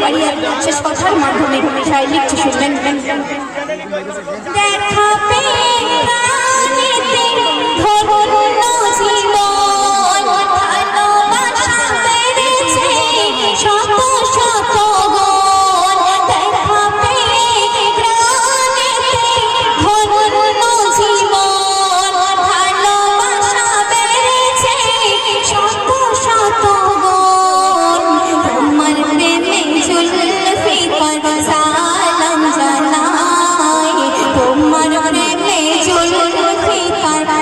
হারিয়ে শেষ কথার মাধ্যমে শায়র লিখছে শুনবেন। দেখা পেয়ে প্রাণেতে ধন্য জীবন, ভালোবাসা বেড়েছে শত শত গুণ। দেখা পেয়ে প্রাণেতে ধন্য জীবন, ভালোবাসা বেড়েছে শত শত গুণ। তোমার প্রেমে জুলফিকার সালাম জানাই, তোমার প্রেমে জুলফিকার